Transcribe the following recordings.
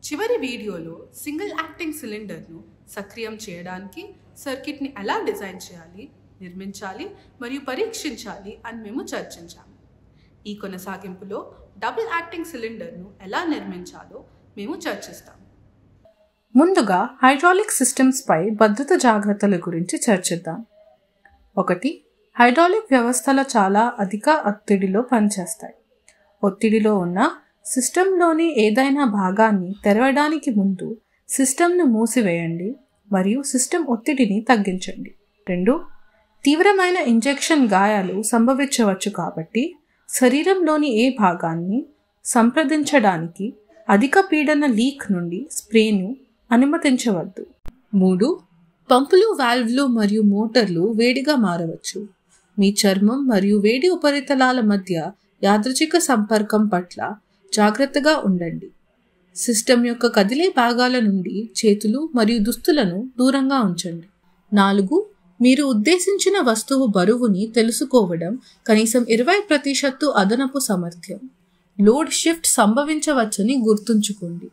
చివరి వీడియోలో single acting సిలిండర్ను సక్రియం చేయడానికి సర్క్యూట్ని ఎలా డిజైన్ చేయాలి, నిర్మించాలి మరియు పరీక్షించాలి అని మేము చర్చించాము. ఈ కొనసాగింపులో డబుల్ యాక్టింగ్ సిలిండర్ను ఎలా నిర్మించాలో మేము చర్చిస్తాము. ముందుగా హైడ్రాలిక్ సిస్టమ్స్పై భద్రత జాగ్రత్తల గురించి చర్చిద్దాం. 1. హైడ్రాలిక్ వ్యవస్థలు చాలా అధిక ఒత్తిడిలో పనిచేస్తాయి. ఒత్తిడిలో ఉన్న సిస్టంలోని ఏదైనా భాగాన్ని తెరవడానికి ముందు సిస్టమ్ను మూసివేయండి మరియు సిస్టమ్ ఒత్తిడిని తగ్గించండి. 2. తీవ్రమైన ఇంజెక్షన్ గాయాలు సంభవించవచ్చు కాబట్టి శరీరంలోని ఏ భాగాన్ని సంప్రదించడానికి అధిక పీడన లీక్ నుండి స్ప్రేను అనుమతించవద్దు. 3. పంపులు, వాల్వ్లు మరియు మోటార్లు వేడిగా మారవచ్చు. మీ చర్మం మరియు వేడి ఉపరితలాల మధ్య యాదృచ్ఛిక సంపర్కం పట్ల జాగ్రత్తగా ఉండండి. సిస్టమ్ యొక్క కదిలే భాగాల నుండి చేతులు మరియు దుస్తులను దూరంగా ఉంచండి. 4. మీరు ఉద్దేశించిన వస్తువు బరువుని తెలుసుకోవడం కనీసం 20% అదనపు సామర్థ్యం. లోడ్ షిఫ్ట్ సంభవించవచ్చని గుర్తుంచుకోండి.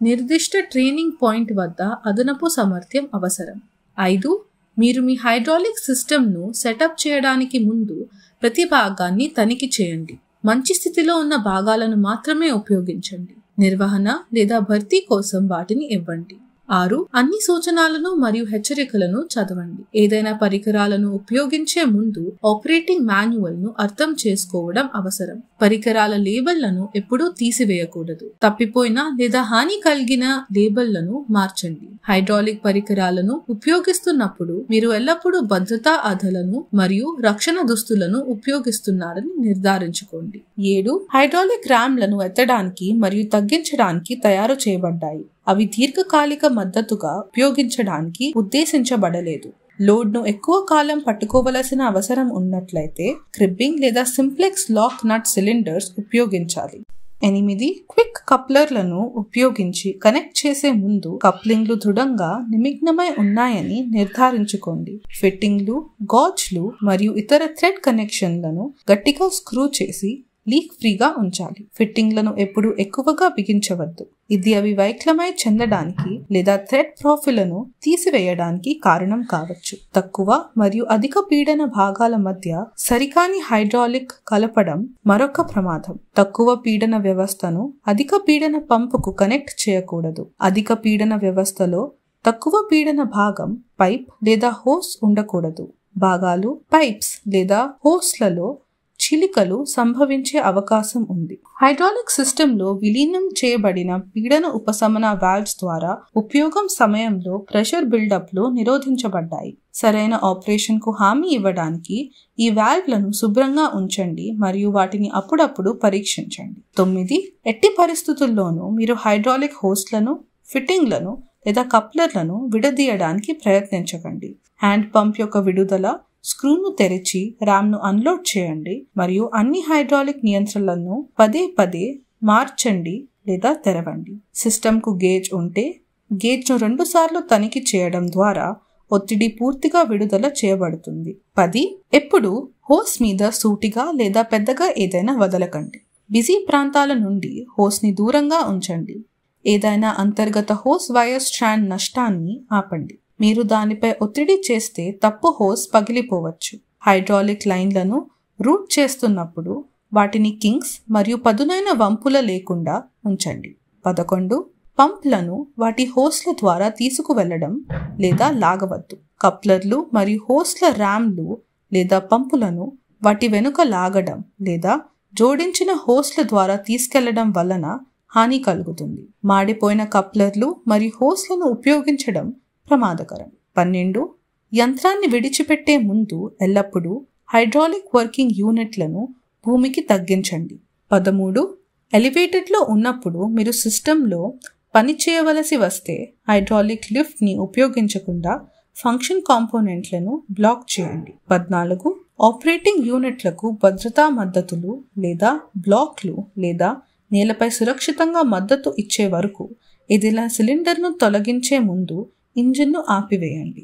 నిర్దిష్ట ట్రైనింగ్ పాయింట్ వద్ద అదనపు సామర్థ్యం అవసరం. 5. మీరు మీ హైడ్రాలిక్ సిస్టమ్ను సెటప్ చేయడానికి ముందు ప్రతి భాగాన్ని తనిఖీ చేయండి. మంచి స్థితిలో ఉన్న భాగాలను మాత్రమే ఉపయోగించండి. నిర్వహణ లేదా భర్తీ కోసం వాటిని ఇవ్వండి. 6. అన్ని సూచనలను మరియు హెచ్చరికలను చదవండి. ఏదైనా పరికరాలను ఉపయోగించే ముందు ఆపరేటింగ్ మాన్యువల్ను అర్థం చేసుకోవడం అవసరం. పరికరాల లేబుల్లను ఎప్పుడూ తీసివేయకూడదు. తప్పిపోయిన లేదా హాని కలిగిన లేబుల్లను మార్చండి. హైడ్రాలిక్ పరికరాలను ఉపయోగిస్తున్నప్పుడు మీరు ఎల్లప్పుడూ భద్రతా అదలను మరియు రక్షణ దుస్తులను ఉపయోగిస్తున్నారని నిర్ధారించుకోండి. 7. హైడ్రాలిక్ ర్యామ్లను ఎత్తడానికి మరియు తగ్గించడానికి తయారు చేయబడ్డాయి. అవి దీర్ఘకాలిక మద్దతుగా ఉపయోగించడానికి ఉద్దేశించబడలేదు. లోడ్ను ఎక్కువ కాలం పట్టుకోవలసిన అవసరం ఉన్నట్లయితే క్రిబ్బింగ్ లేదా సింప్లెక్స్ లాక్ నట్ సిలిండర్స్ ఉపయోగించాలి. 8. క్విక్ కప్లర్లను ఉపయోగించి కనెక్ట్ చేసే ముందు కప్లింగ్లు దృఢంగా నిమగ్నమై ఉన్నాయని నిర్ధారించుకోండి. ఫిట్టింగ్లు, గాజ్లు మరియు ఇతర థ్రెడ్ కనెక్షన్లను గట్టిగా స్క్రూ చేసి లీక్ ఫ్రీగా ఉంచాలి. ఫిట్టింగ్లను ఎప్పుడూ ఎక్కువగా బిగించవద్దు. ఇది అవి వైకల్యమై చెందడానికి లేదా థ్రెడ్ ప్రొఫైల్ను తీసివేయడానికి కారణం కావచ్చు. తక్కువ మరియు అధిక పీడన భాగాల మధ్య సరికాని హైడ్రాలిక్ కలపడం మరొక ప్రమాదం. తక్కువ పీడన వ్యవస్థను అధిక పీడన పంపుకు కనెక్ట్ చేయకూడదు. అధిక పీడన వ్యవస్థలో తక్కువ పీడన భాగం, పైప్ లేదా హోస్ ఉండకూడదు. భాగాలు, పైప్స్ లేదా హోస్లలో చిలికలు సంభవించే అవకాశం ఉంది. హైడ్రాలిక్ సిస్టంలో విలీనం చేయబడిన పీడన ఉపశమన వాల్వ్స్ ద్వారా ఉపయోగం సమయంలో ప్రెషర్ బిల్డప్లు నిరోధించబడ్డాయి. సరైన ఆపరేషన్ కు హామీ ఇవ్వడానికి ఈ వాల్వ్లను శుభ్రంగా ఉంచండి మరియు వాటిని అప్పుడప్పుడు పరీక్షించండి. 9. ఎట్టి పరిస్థితుల్లోనూ మీరు హైడ్రాలిక్ హోస్లను, ఫిట్టింగ్లను లేదా కప్లర్లను విడదీయడానికి ప్రయత్నించకండి. హ్యాండ్ పంప్ యొక్క విడుదల స్క్రూను తెరిచి ర్యామ్ను అన్లోడ్ చేయండి మరియు అన్ని హైడ్రాలిక్ నియంత్రణలను పదే పదే మార్చండి లేదా తెరవండి. సిస్టమ్కు గేజ్ ఉంటే గేజ్ను 2 సార్లు తనిఖీ చేయడం ద్వారా ఒత్తిడి పూర్తిగా విడుదల చేయబడుతుంది. 10. ఎప్పుడు హోస్ మీద సూటిగా లేదా పెద్దగా ఏదైనా వదలకండి. బిజీ ప్రాంతాల నుండి హోస్ని దూరంగా ఉంచండి. ఏదైనా అంతర్గత హోస్ వైర్ స్ట్రాండ్ నష్టాన్ని ఆపండి. మీరు దానిపై ఒత్తిడి చేస్తే తప్పు హోస్ పగిలిపోవచ్చు. హైడ్రాలిక్ లైన్లను రూట్ చేస్తున్నప్పుడు వాటిని కింగ్స్ మరియు పదునైన వంపుల లేకుండా ఉంచండి. 11. పంప్లను వాటి హోస్ల ద్వారా తీసుకువెళ్లడం లేదా లాగవద్దు. కప్లర్లు మరియు హోస్ల ర్యామ్లు లేదా పంపులను వాటి వెనుక లాగడం లేదా జోడించిన హోస్ల ద్వారా తీసుకెళ్లడం వలన హాని కలుగుతుంది. మాడిపోయిన కప్లర్లు మరియు హోస్లను ఉపయోగించడం ప్రమాదకరం. 12. యంత్రాన్ని విడిచిపెట్టే ముందు ఎల్లప్పుడూ హైడ్రాలిక్ వర్కింగ్ యూనిట్లను భూమికి తగ్గించండి. 13. ఎలివేటెడ్లో ఉన్నప్పుడు మీరు సిస్టంలో పని చేయవలసి వస్తే హైడ్రాలిక్ లిఫ్ట్ని ఉపయోగించకుండా ఫంక్షన్ కాంపోనెంట్లను బ్లాక్ చేయండి. 14. ఆపరేటింగ్ యూనిట్లకు భద్రతా మద్దతులు లేదా బ్లాక్లు లేదా నేలపై సురక్షితంగా మద్దతు ఇచ్చే వరకు ఏదైనా సిలిండర్ను తొలగించే ముందు ఇంజిన్ను ఆపివేయండి.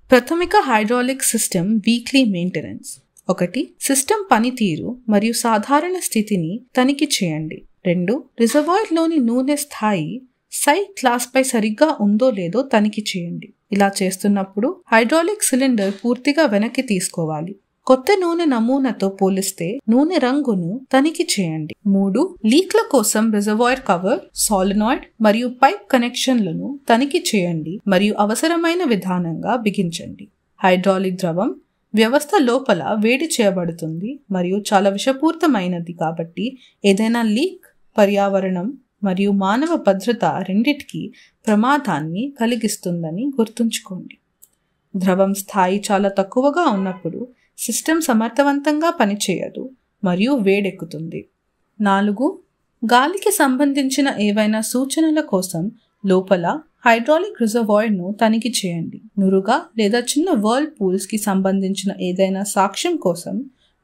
ప్రాథమిక hydraulic system weekly maintenance. 1. System పనితీరు మరియు సాధారణ స్థితిని తనిఖీ చేయండి. 2. రిజర్వాయర్లోని నూనె స్థాయి సైడ్ క్లాస్ పై సరిగ్గా ఉందో లేదో తనిఖీ చేయండి. ఇలా చేస్తున్నప్పుడు హైడ్రాలిక్ సిలిండర్ పూర్తిగా వెనక్కి తీసుకోవాలి. కొత్త నూనె నమూనాతో పోలిస్తే నూనె రంగును తనిఖీ చేయండి. 3. లీక్ల కోసం రిజర్వాయర్ కవర్, సాలినాయిడ్ మరియు పైప్ కనెక్షన్లను తనిఖీ చేయండి మరియు అవసరమైన విధానంగా బిగించండి. హైడ్రాలిక్ ద్రవం వ్యవస్థ లోపల వేడి చేయబడుతుంది మరియు చాలా విషపూరితమైనది కాబట్టి ఏదైనా లీక్ పర్యావరణం మరియు మానవ భద్రత రెండిటికి ప్రమాదాన్ని కలిగిస్తుందని గుర్తుంచుకోండి. ద్రవం స్థాయి చాలా తక్కువగా ఉన్నప్పుడు సిస్టమ్ సమర్థవంతంగా పనిచేయదు మరియు వేడెక్కుతుంది. 4. గాలికి సంబంధించిన ఏవైనా సూచనల కోసం లోపల హైడ్రాలిక్ రిజర్వాయర్ను తనిఖీ చేయండి. నురుగా లేదా చిన్న వర్ల్ పూల్స్కి సంబంధించిన ఏదైనా సాక్ష్యం కోసం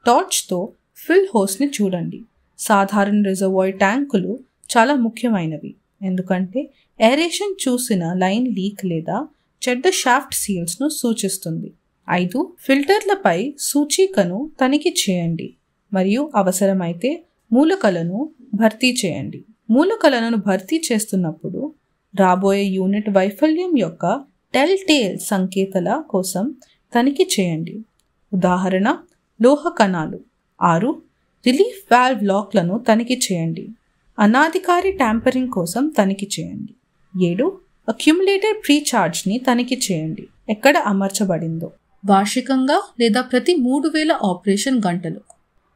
టార్చ్తో ఫిల్ హోస్ని చూడండి. సాధారణ రిజర్వాయర్ ట్యాంకులు చాలా ముఖ్యమైనవి ఎందుకంటే ఏరేషన్ చూసిన లైన్ లీక్ లేదా చెడ్డ షాఫ్ట్ సీల్స్ను సూచిస్తుంది. 5. ఫిల్టర్లపై సూచికను తనిఖీ చేయండి మరియు అవసరమైతే మూలకలను భర్తీ చేయండి. మూలకలను భర్తీ చేస్తున్నప్పుడు రాబోయే యూనిట్ వైఫల్యం యొక్క టెల్ టేల్ సంకేతాల కోసం తనిఖీ చేయండి. ఉదాహరణ లోహ కణాలు. 6. రిలీఫ్ వాల్వ్ లాక్లను తనిఖీ చేయండి. అనాధికారి ట్యాంపరింగ్ కోసం తనిఖీ చేయండి. 7. అక్యుములేటర్ ప్రీఛార్జ్ని తనిఖీ చేయండి ఎక్కడ అమర్చబడిందో. వార్షికంగా లేదా ప్రతి 3000 ఆపరేషన్ గంటలకు.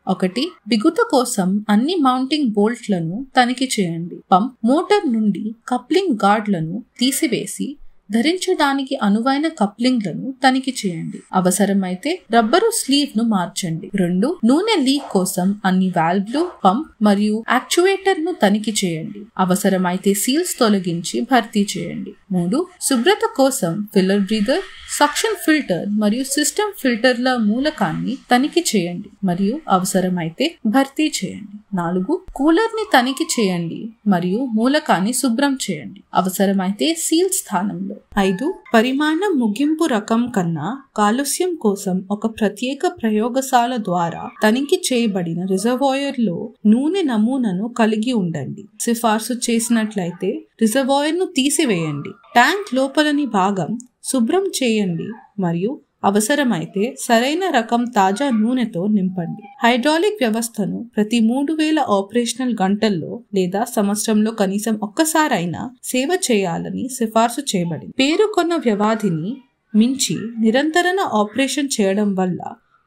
1. బిగుత కోసం అన్ని మౌంటింగ్ బోల్ట్లను తనిఖీ చేయండి. పంప్ మోటార్ నుండి కప్లింగ్ గార్డ్లను తీసివేసి ధరించడానికి అనువైన కప్లింగ్లను తనిఖీ చేయండి. అవసరమైతే రబ్బరు స్లీవ్ ను మార్చండి. 2. నూనె లీక్ కోసం అన్ని వాల్వ్లు, పంప్ మరియు యాక్చువేటర్ ను తనిఖీ చేయండి. అవసరమైతే సీల్స్ తొలగించి భర్తీ చేయండి. 3. శుభ్రత కోసం ఫిల్లర్ బ్రీదర్, సక్షన్ ఫిల్టర్ మరియు సిస్టమ్ ఫిల్టర్ల మూలకాన్ని తనిఖీ చేయండి మరియు అవసరమైతే భర్తీ చేయండి. 4. కూలర్ ని తనిఖీ చేయండి మరియు మూలకాన్ని శుభ్రం చేయండి. అవసరమైతే సీల్ స్థానంలో. 5. పరిమాణం ముగింపు రకం కన్నా కాలుష్యం కోసం ఒక ప్రత్యేక ప్రయోగశాల ద్వారా తనిఖీ చేయబడిన రిజర్వాయర్లో నూనె నమూనాను కలిగి ఉండండి. సిఫార్సు చేసినట్లయితే రిజర్వాయర్ను తీసివేయండి. ట్యాంక్ లోపలని భాగం శుభ్రం చేయండి మరియు అవసరమైతే సరైన రకం తాజా నూనెతో నింపండి. హైడ్రాలిక్ వ్యవస్థను ప్రతి 3000 ఆపరేషనల్ గంటల్లో లేదా సంవత్సరంలో కనీసం ఒక్కసారైనా సేవ చేయాలని సిఫార్సు చేయబడింది. పేరుకొన్న వ్యవధిని మించి నిరంతర ఆపరేషన్ చేయడం వల్ల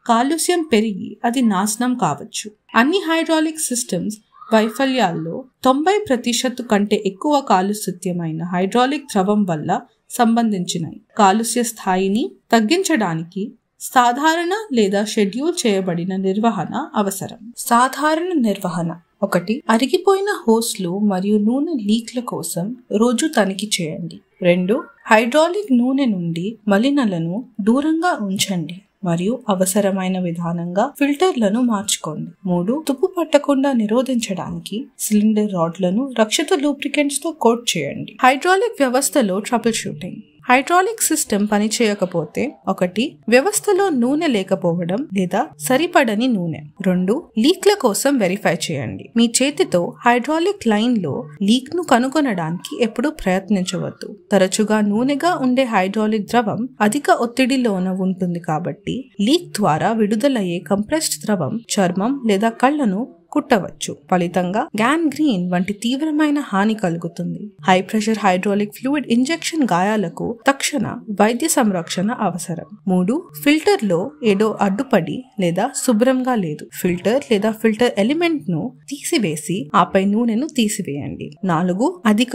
కాలుష్యం పెరిగి అది నాశనం కావచ్చు. అన్ని హైడ్రాలిక్ సిస్టమ్స్ వైఫల్యాల్లో 90% కంటే ఎక్కువ కాలుష్యమైన హైడ్రాలిక్ ద్రవం వల్ల సంబంధించినవి. కాలుష్య స్థాయిని తగ్గించడానికి సాధారణ లేదా షెడ్యూల్ చేయబడిన నిర్వహణ అవసరం. సాధారణ నిర్వహణ. 1. అరిగిపోయిన హోస్లు మరియు నూనె లీక్ల కోసం రోజు తనిఖీ చేయండి. 2. హైడ్రాలిక్ నూనె నుండి మలినాలను దూరంగా ఉంచండి మరియు అవసరమైన విధానంగా ఫిల్టర్లను మార్చుకోండి. 3. తుప్పు పట్టకుండా నిరోధించడానికి సిలిండర్ రాడ్లను రక్షిత లూబ్రికెంట్స్ తో కోట్ చేయండి. హైడ్రాలిక్ వ్యవస్థలో ట్రబుల్ షూటింగ్. హైడ్రాలిక్ సిస్టమ్ పనిచేయకపోతే 1. వ్యవస్థలో నూనె లేకపోవడం లేదా సరిపడని నూనె. 2. లీక్ల కోసం వెరిఫై చేయండి. మీ చేతితో హైడ్రాలిక్ లైన్ లో లీక్ ను కనుగొనడానికి ఎప్పుడూ ప్రయత్నించవద్దు. తరచుగా నూనెగా ఉండే హైడ్రాలిక్ ద్రవం అధిక ఒత్తిడిలోన ఉంటుంది కాబట్టి లీక్ ద్వారా విడుదలయ్యే కంప్రెస్డ్ ద్రవం చర్మం లేదా కళ్లను కుట్టవచ్చు. ఫలితంగా గ్యాంగ్రీన్ వంటి తీవ్రమైన హాని కలుగుతుంది. High pressure hydraulic fluid injection గాయాలకు తక్షణ వైద్య సంరక్షణ అవసరం. 3. ఫిల్టర్ లో ఏదో అడ్డుపడి లేదా శుభ్రంగా లేదు. ఫిల్టర్ లేదా ఫిల్టర్ ఎలిమెంట్ ను తీసివేసి ఆపై నూనెను తీసివేయండి. 4. అధిక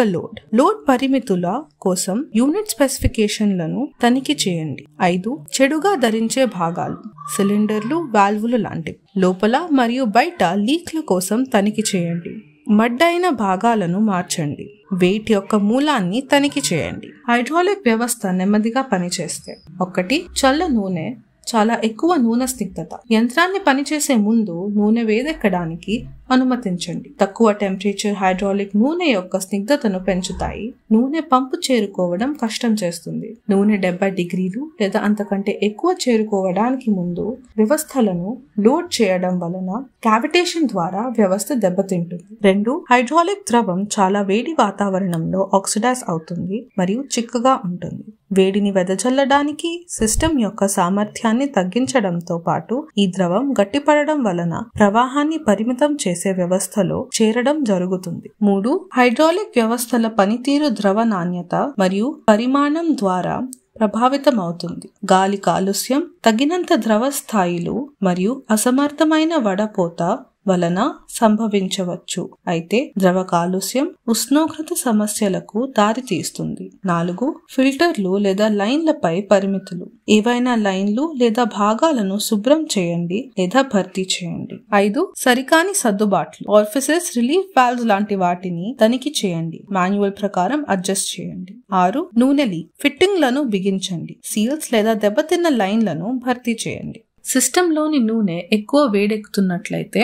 లోడ్ పరిమితుల కోసం యూనిట్ స్పెసిఫికేషన్లను తనిఖీ చేయండి. 5. చెడుగా ధరించే భాగాలు, సిలిండర్లు, వాల్వులు లాంటివి. లోపల మరియు బయట లీక్ల కోసం తనిఖీ చేయండి. మడ్డైన భాగాలను మార్చండి. వెయిట్ యొక్క మూలాన్ని తనిఖీ చేయండి. హైడ్రాలిక్ వ్యవస్థ నెమ్మదిగా పనిచేస్తే 1. చల్ల నూనె, చాలా ఎక్కువ నూనె స్నిగ్ధత. యంత్రాన్ని పనిచేసే ముందు నూనె వేడెక్కడానికి అనుమతించండి. తక్కువ టెంపరేచర్ హైడ్రాలిక్ నూనె యొక్క స్నిగ్ధతను పెంచుతాయి. నూనె పంపు చేరుకోవడం కష్టం చేస్తుంది. నూనె 70 డిగ్రీలు లేదా అంతకంటే ఎక్కువ చేరుకోవడానికి ముందు వ్యవస్థలను లోడ్ చేయడం వలన క్యావిటేషన్ ద్వారా వ్యవస్థ దెబ్బతింటుంది. 2. హైడ్రాలిక్ ద్రవం చాలా వేడి వాతావరణంలో ఆక్సిడైజ్ అవుతుంది మరియు చిక్కగా ఉంటుంది. వేడిని వెదజల్లడానికి సిస్టమ్ యొక్క సామర్థ్యాన్ని తగ్గించడంతో పాటు ఈ ద్రవం గట్టిపడడం వలన ప్రవాహాన్ని పరిమితం చేసే వ్యవస్థలో చేరడం జరుగుతుంది. 3. హైడ్రాలిక్ వ్యవస్థల పనితీరు ద్రవ నాణ్యత మరియు పరిమాణం ద్వారా ప్రభావితమవుతుంది. గాలి కాలుష్యం, తగినంత ద్రవ స్థాయిలు మరియు అసమర్థమైన వడపోత వలన సంభవించవచ్చు. అయితే ద్రవ కాలుష్యం ఉష్ణోగ్రత సమస్యలకు దారితీస్తుంది. 4. ఫిల్టర్లు లేదా లైన్లపై పరిమితులు. ఏవైనా లైన్లు లేదా భాగాలను శుభ్రం చేయండి లేదా భర్తీ చేయండి. 5. సరికాని సర్దుబాట్లు, ఆరిఫిసెస్, రిలీఫ్ వాల్వ్స్ లాంటి వాటిని తనిఖీ చేయండి. మాన్యువల్ ప్రకారం అడ్జస్ట్ చేయండి. 6. నూనె లీక్, ఫిట్టింగ్లను బిగించండి. సీల్స్ లేదా దెబ్బతిన్న లైన్లను భర్తీ చేయండి. సిస్టంలోని నూనె ఎక్కువ వేడెక్కుతున్నట్లయితే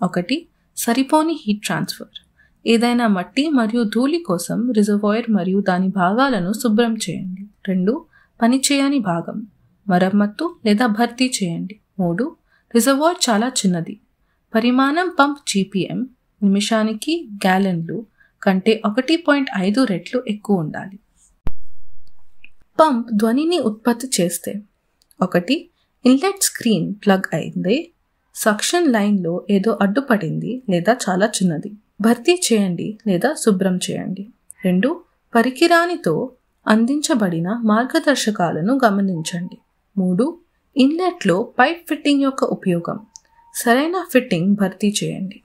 1. సరిపోని హీట్ ట్రాన్స్ఫర్. ఏదైనా మట్టి మరియు ధూళి కోసం రిజర్వాయర్ మరియు దాని భాగాలను శుభ్రం చేయండి. 2. పనిచేయని భాగం, మరమ్మత్తు లేదా భర్తీ చేయండి. 3. రిజర్వాయర్ చాలా చిన్నది. పరిమాణం పంప్ GPM నిమిషానికి గ్యాలన్లు కంటే 1.5 రెట్లు ఎక్కువ ఉండాలి. పంప్ ధ్వనిని ఉత్పత్తి చేస్తే 1. ఇన్లెట్ స్క్రీన్ ప్లగ్ అయింది, సక్షన్ లైన్లో ఏదో అడ్డుపడింది లేదా చాలా చిన్నది. భర్తీ చేయండి లేదా శుభ్రం చేయండి. 2. పరికరానితో అందించబడిన మార్గదర్శకాలను గమనించండి. 3. ఇన్లెట్లో పైప్ ఫిట్టింగ్ యొక్క ఉపయోగం. సరైన ఫిట్టింగ్ భర్తీ చేయండి.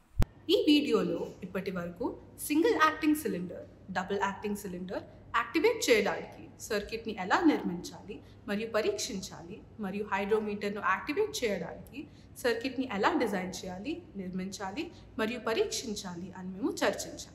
ఈ వీడియోలో ఇప్పటి వరకు single acting cylinder, double acting cylinder activate చేయడానికి సర్క్యూట్ని ఎలా నిర్మించాలి మరియు పరీక్షించాలి, మరియు హైడ్రోమీటర్ను యాక్టివేట్ చేయడానికి సర్క్యూట్ని ఎలా డిజైన్ చేయాలి, నిర్మించాలి మరియు పరీక్షించాలి అని మేము చర్చించాం.